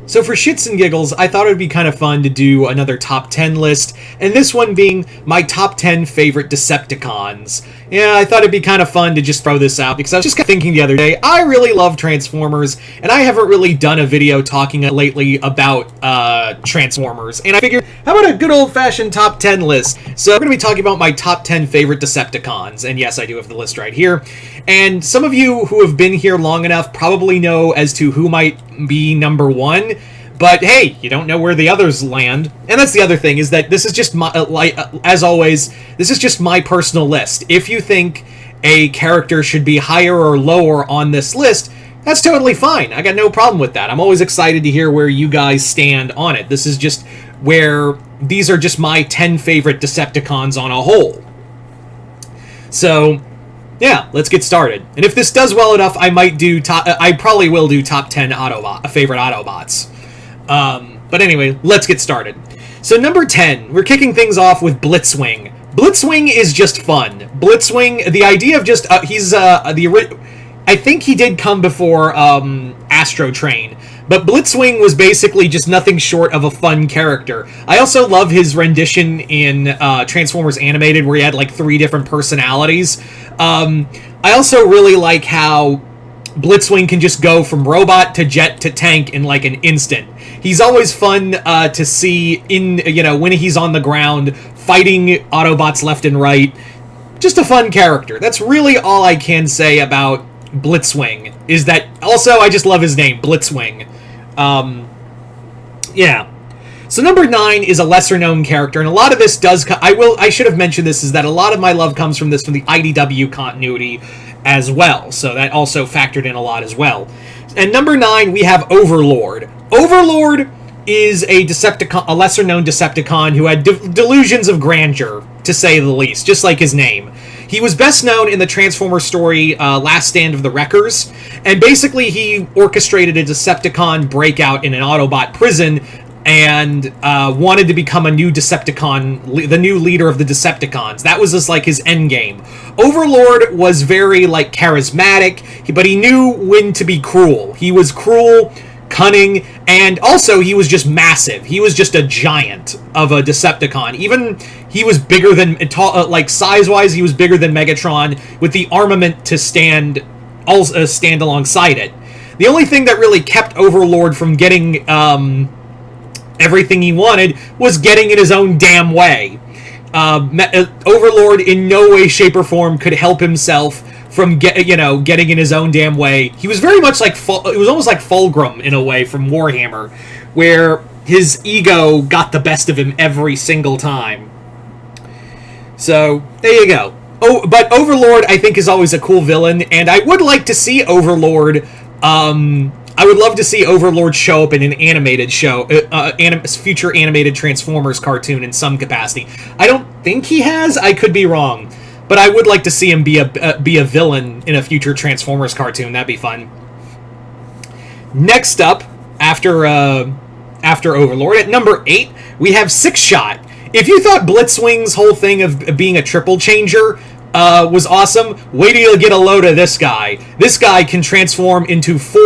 So for shits and giggles, I thought it would be kind of fun to do another top 10 list, and this one being my top 10 favorite Decepticons. Yeah, I thought it'd be kind of fun to just throw this out, because I was just thinking the other day, I really love Transformers, and I haven't really done a video talking lately about Transformers, and I figured, how about a good old-fashioned top 10 list? So I'm going to be talking about my top 10 favorite Decepticons, and yes, I do have the list right here. And some of you who have been here long enough probably know as to who might be number one, but hey, you don't know where the others land. And that's the other thing, is that this is just my, as always, this is just my personal list. If you think a character should be higher or lower on this list, that's totally fine. I got no problem with that. I'm always excited to hear where you guys stand on it. This is just where, these are just my 10 favorite Decepticons on a whole. So yeah, let's get started. And if this does well enough, I might do I probably will do top 10 favorite Autobots. But anyway, let's get started. So number 10, we're kicking things off with Blitzwing. Blitzwing is just fun. Blitzwing, the idea of just I think he did come before Astro Train, but Blitzwing was basically just nothing short of a fun character. I also love his rendition in Transformers Animated, where he had like 3 different personalities. I also really like how Blitzwing can just go from robot to jet to tank in like an instant. He's always fun to see in, when he's on the ground fighting Autobots left and right. Just a fun character. That's really all I can say about Blitzwing, is that also I just love his name, Blitzwing. Yeah. So number 9 is a lesser known character, and a lot of this does I should have mentioned this, is that a lot of my love comes from the IDW continuity as well. So that also factored in a lot as well. And number 9, we have Overlord. Overlord is a Decepticon, a lesser known Decepticon who had delusions of grandeur, to say the least, just like his name. He was best known in the Transformers story, Last Stand of the Wreckers, and basically he orchestrated a Decepticon breakout in an Autobot prison, and wanted to become a new Decepticon, the new leader of the Decepticons. That was just like his end game. Overlord was very like charismatic, but he knew when to be cruel. He was cruel, cunning, and also he was just massive. He was just a giant of a Decepticon. Even he was bigger than, like size-wise, he was bigger than Megatron, with the armament to stand alongside it. The only thing that really kept Overlord from getting everything he wanted was getting in his own damn way. Overlord in no way, shape, or form could help himself from getting in his own damn way. He was very much like it was almost like Fulgrim in a way from Warhammer, where his ego got the best of him every single time. So there you go. Oh, but Overlord I think is always a cool villain, and I would like to see Overlord. I would love to see Overlord show up in an animated show, future animated Transformers cartoon in some capacity. I don't think he has. I could be wrong, but I would like to see him be a villain in a future Transformers cartoon. That'd be fun. Next up, after Overlord, at number 8, we have Six Shot. If you thought Blitzwing's whole thing of being a triple changer was awesome, wait till you get a load of this guy. This guy can transform into 6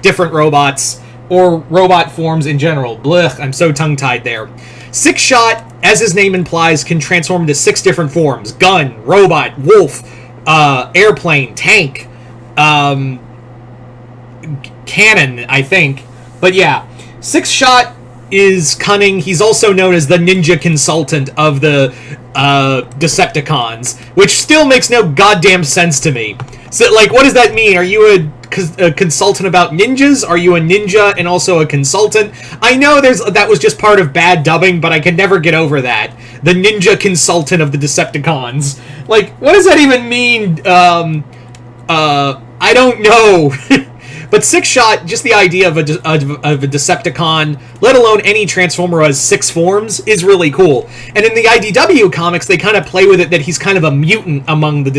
different robots, or robot forms in general. Blech, I'm so tongue-tied there. Six Shot, as his name implies, can transform into 6 different forms. Gun, robot, wolf, airplane, tank, cannon, I think. But yeah, Six Shot is cunning. He's also known as the ninja consultant of the Decepticons, which still makes no goddamn sense to me. So, like, what does that mean? Are you a consultant about ninjas? Are you a ninja and also a consultant? I know that was just part of bad dubbing, but I can never get over that. The ninja consultant of the Decepticons. Like, what does that even mean? I don't know. But Six Shot, just the idea of a Decepticon, let alone any Transformer who has 6 forms, is really cool. And in the IDW comics, they kind of play with it that he's kind of a mutant among the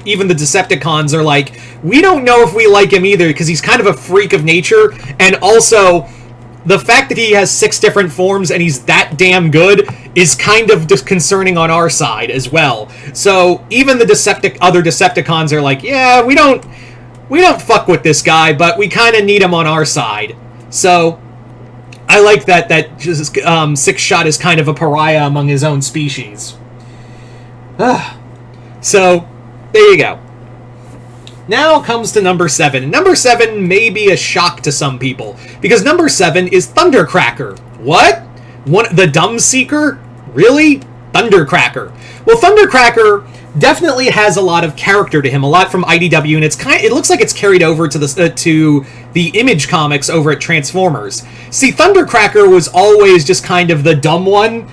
even the Decepticons are like, we don't know if we like him either, because he's kind of a freak of nature, and also the fact that he has 6 different forms and he's that damn good is kind of disconcerting on our side as well. So even the other Decepticons are like, yeah, we don't we don't fuck with this guy, but we kind of need him on our side. So I like that just Six Shot is kind of a pariah among his own species. So there you go. Now comes to number 7. Number 7 may be a shock to some people, because number 7 is Thundercracker. What? The Dumb Seeker? Really? Thundercracker. Well, Thundercracker definitely has a lot of character to him, a lot from IDW, and it looks like it's carried over to the Image comics over at Transformers. See, Thundercracker was always just kind of the dumb one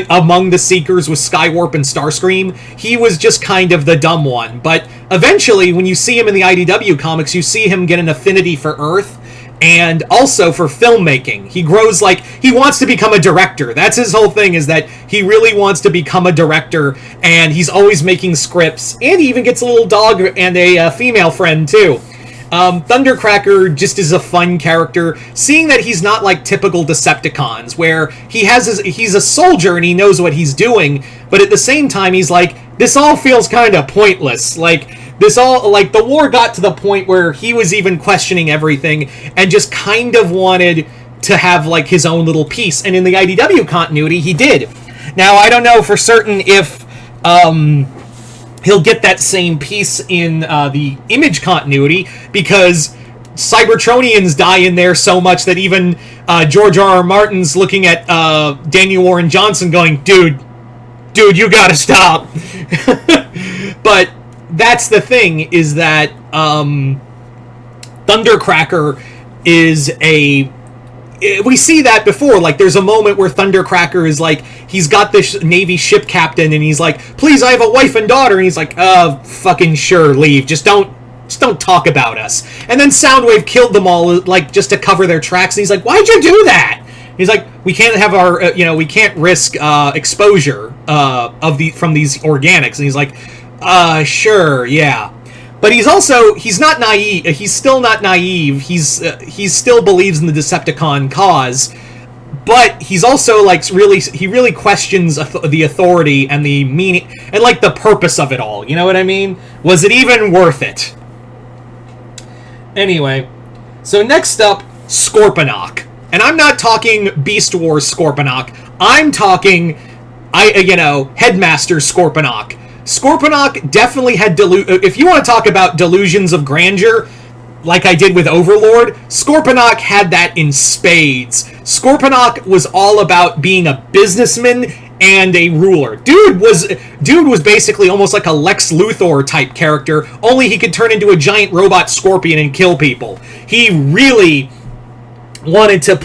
among the Seekers with Skywarp and Starscream. He was just kind of the dumb one, but eventually, when you see him in the IDW comics, you see him get an affinity for Earth, and also for filmmaking. He grows he wants to become a director. That's his whole thing, is that he really wants to become a director, and he's always making scripts, and he even gets a little dog and a female friend, too. Thundercracker just is a fun character, seeing that he's not like typical Decepticons, where he's a soldier and he knows what he's doing, but at the same time he's like, this all feels kind of pointless. The war got to the point where he was even questioning everything and just kind of wanted to have his own little piece, and in the IDW continuity he did. Now, I don't know for certain if he'll get that same piece in the Image continuity, because Cybertronians die in there so much that even George R.R. Martin's looking at Daniel Warren Johnson going, dude, you gotta stop. But that's the thing, is that Thundercracker is we see that before. There's a moment where Thundercracker is he's got this Navy ship captain, and he's like, please, I have a wife and daughter, and he's like, fucking sure, leave, just don't talk about us. And then Soundwave killed them all, just to cover their tracks, and he's like, why'd you do that? He's like, we can't have our, we can't risk exposure from these organics, and he's like, sure, yeah. But he's not naive. He's still not naive. He still believes in the Decepticon cause, but he's also he really questions the authority and the meaning and the purpose of it all. You know what I mean? Was it even worth it? Anyway, so next up, Scorponok, and I'm not talking Beast Wars Scorponok. I'm talking, Headmaster Scorponok. Scorponok definitely had if you want to talk about delusions of grandeur, like I did with Overlord, Scorponok had that in spades. Scorponok was all about being a businessman and a ruler. Dude was basically almost like a Lex Luthor type character, only he could turn into a giant robot scorpion and kill people. He really wanted to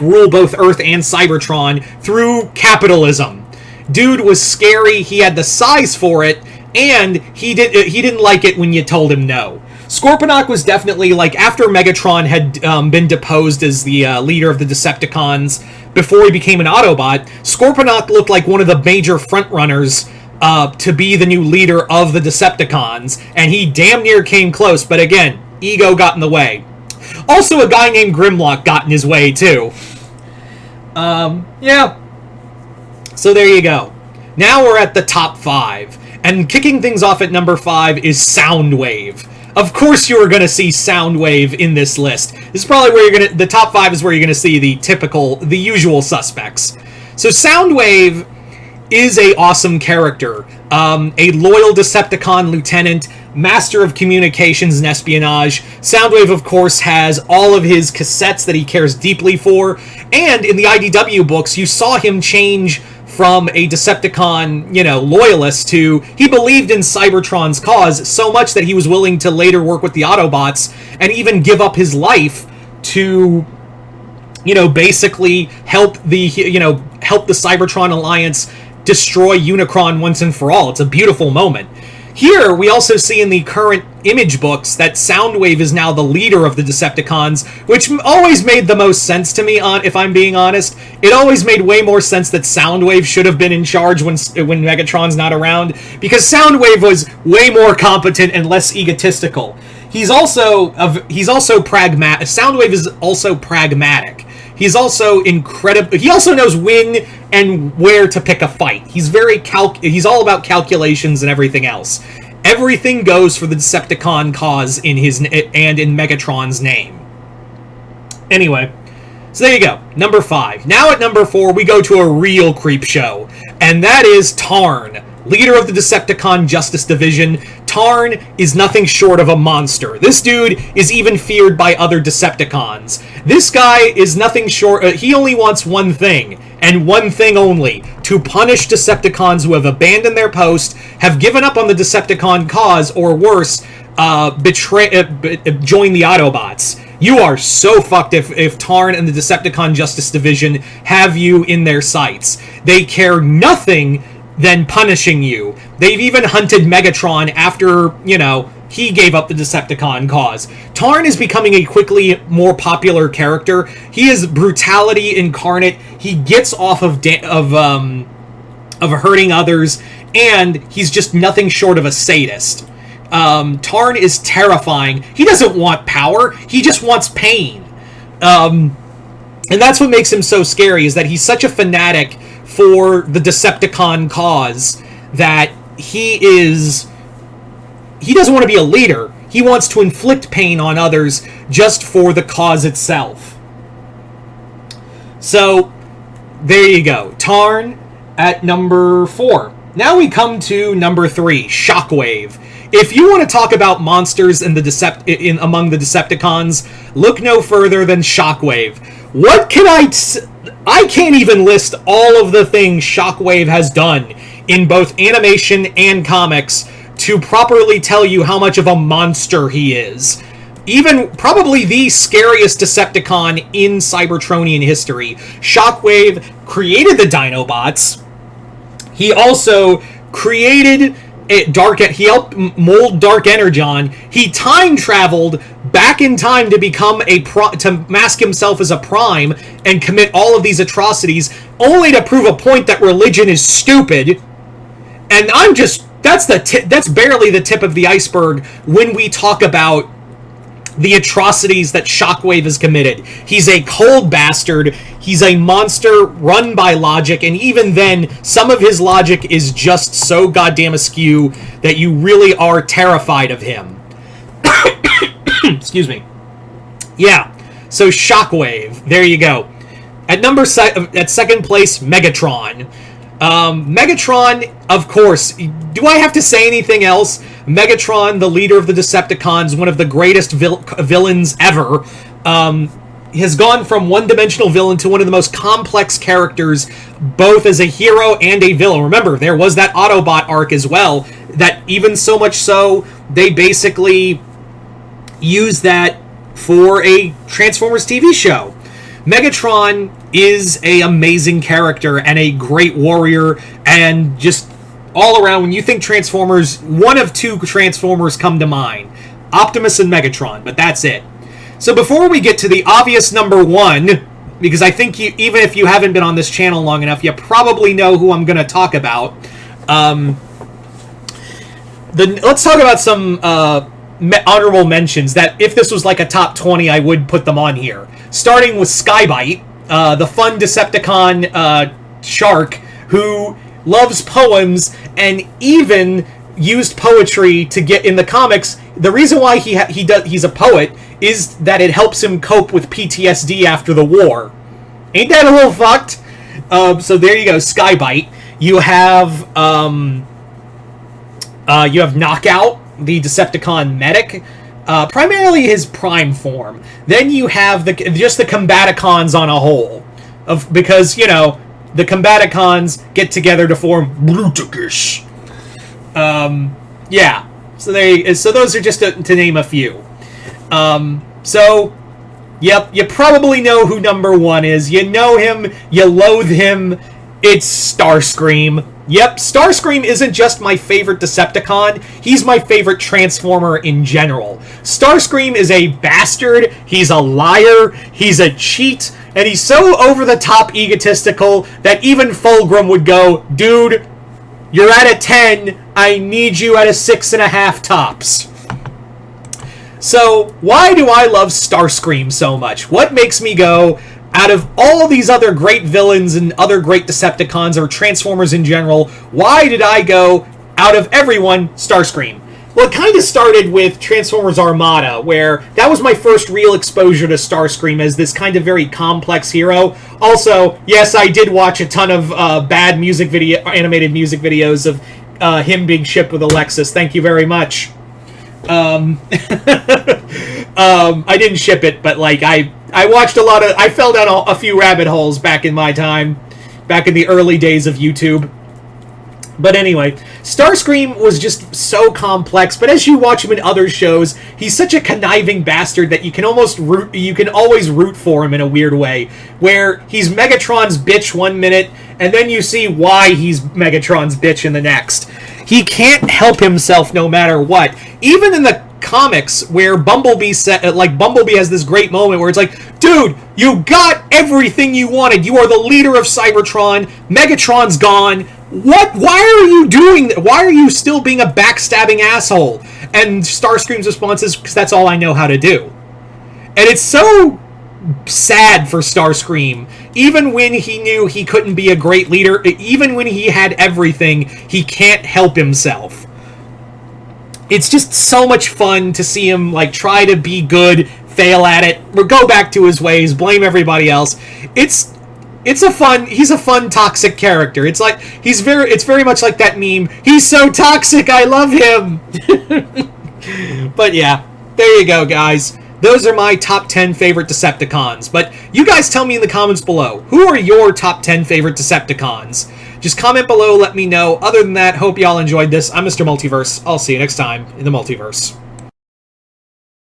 rule both Earth and Cybertron through capitalism. Dude was scary, he had the size for it, and he didn't like it when you told him no. Scorponok was definitely, after Megatron had been deposed as the leader of the Decepticons, before he became an Autobot, Scorponok looked like one of the major frontrunners to be the new leader of the Decepticons, and he damn near came close, but again, ego got in the way. Also, a guy named Grimlock got in his way, too. Yeah. So there you go. Now we're at the top 5. And kicking things off at number 5 is Soundwave. Of course you are going to see Soundwave in this list. This is probably where the top 5 is where you're going to see the usual suspects. So Soundwave is a awesome character. A loyal Decepticon lieutenant, master of communications and espionage. Soundwave, of course, has all of his cassettes that he cares deeply for. And in the IDW books, you saw him change from a Decepticon, loyalist to, he believed in Cybertron's cause so much that he was willing to later work with the Autobots and even give up his life to, basically help the Cybertron Alliance destroy Unicron once and for all. It's a beautiful moment. Here, we also see in the current Image books that Soundwave is now the leader of the Decepticons, which always made the most sense to me, if I'm being honest. It always made way more sense that Soundwave should have been in charge when Megatron's not around, because Soundwave was way more competent and less egotistical. He's also pragmatic. Soundwave is also pragmatic. He's also incredible. He also knows when and where to pick a fight. He's all about calculations and everything else. Everything goes for the Decepticon cause in his and in Megatron's name. Anyway, so there you go. Number 5. Now at number 4, we go to a real creep show, and that is Tarn, leader of the Decepticon Justice Division. Tarn is nothing short of a monster. This dude is even feared by other Decepticons. This guy is nothing short... he only wants one thing, and one thing only: to punish Decepticons who have abandoned their post, have given up on the Decepticon cause, or worse, join the Autobots. You are so fucked if Tarn and the Decepticon Justice Division have you in their sights. They care nothing than punishing you. They've even hunted Megatron after, he gave up the Decepticon cause. Tarn is becoming a quickly more popular character. He is brutality incarnate. He gets off of hurting others, and he's just nothing short of a sadist. Tarn is terrifying. He doesn't want power. He just wants pain. And that's what makes him so scary, is that he's such a fanatic for the Decepticon cause that he doesn't want to be a leader. He wants to inflict pain on others just for the cause itself. So, there you go. Tarn at number 4. Now we come to number 3, Shockwave. If you want to talk about monsters among the Decepticons, look no further than Shockwave. What can I can't even list all of the things Shockwave has done in both animation and comics to properly tell you how much of a monster he is. Even probably the scariest Decepticon in Cybertronian history. Shockwave created the Dinobots. He also created he helped mold Dark Energon. He time traveled back in time to become to mask himself as a Prime and commit all of these atrocities, only to prove a point that religion is stupid. And that's barely the tip of the iceberg when we talk about the atrocities that Shockwave has committed. He's a cold bastard. He's a monster run by logic, and even then, some of his logic is just so goddamn askew that you really are terrified of him. Excuse me. Yeah, so Shockwave, there you go. At second place, Megatron. Megatron, of course. Do I have to say anything else? Megatron, the leader of the Decepticons, one of the greatest villains ever, has gone from one-dimensional villain to one of the most complex characters, both as a hero and a villain. Remember, there was that Autobot arc as well, that even so much so, they basically used that for a Transformers TV show. Megatron is an amazing character and a great warrior, and just all around, when you think Transformers, one of two Transformers come to mind. Optimus and Megatron, but that's it. So before we get to the obvious number 1, because I think even if you haven't been on this channel long enough, you probably know who I'm going to talk about. Let's talk about some honorable mentions that, if this was like a top 20, I would put them on here. Starting with Skybite, the fun Decepticon shark who loves poems and even used poetry to get in the comics. The reason why he's a poet is that it helps him cope with PTSD after the war. Ain't that a little fucked? So there you go, Skybite. You have Knockout, the Decepticon medic, primarily his prime form. Then you have the Combaticons on a whole, because the Combaticons get together to form Bruticus. Yeah. So those are just to name a few. Yep, you probably know who number 1 is. You know him, you loathe him. It's Starscream. Yep, Starscream isn't just my favorite Decepticon, he's my favorite Transformer in general. Starscream is a bastard, he's a liar, he's a cheat, and he's so over-the-top egotistical that even Fulgrim would go, dude, you're at a 10, I need you at a 6.5 tops. So, why do I love Starscream so much? What makes me go, out of all these other great villains and other great Decepticons or Transformers in general, why did I go, out of everyone, Starscream? Well, it kind of started with Transformers Armada, where that was my first real exposure to Starscream as this kind of very complex hero. Also, yes, I did watch a ton of bad animated music videos of him being shipped with a Lexus. Thank you very much. I didn't ship it, but like I watched a lot of. I fell down a few rabbit holes back in my time, back in the early days of YouTube. But anyway, Starscream was just so complex, but as you watch him in other shows, he's such a conniving bastard that you can always root for him in a weird way, where he's Megatron's bitch one minute, and then you see why he's Megatron's bitch in the next. He can't help himself no matter what. Even in the comics where Bumblebee has this great moment where it's like, dude, you got everything you wanted. You are the leader of Cybertron. Megatron's gone. What? Why are you doing that? Why are you still being a backstabbing asshole? And Starscream's response is, because that's all I know how to do. And it's so sad for Starscream. Even when he knew he couldn't be a great leader, even when he had everything, he can't help himself. It's just so much fun to see him like try to be good, fail at it, or go back to his ways, blame everybody else. He's a fun toxic character. It's very much like that meme. He's so toxic, I love him. But yeah, there you go, guys. Those are my top 10 favorite Decepticons. But you guys tell me in the comments below, who are your top 10 favorite Decepticons? Just comment below, let me know. Other than that, hope y'all enjoyed this. I'm Mr. Multiverse. I'll see you next time in the Multiverse.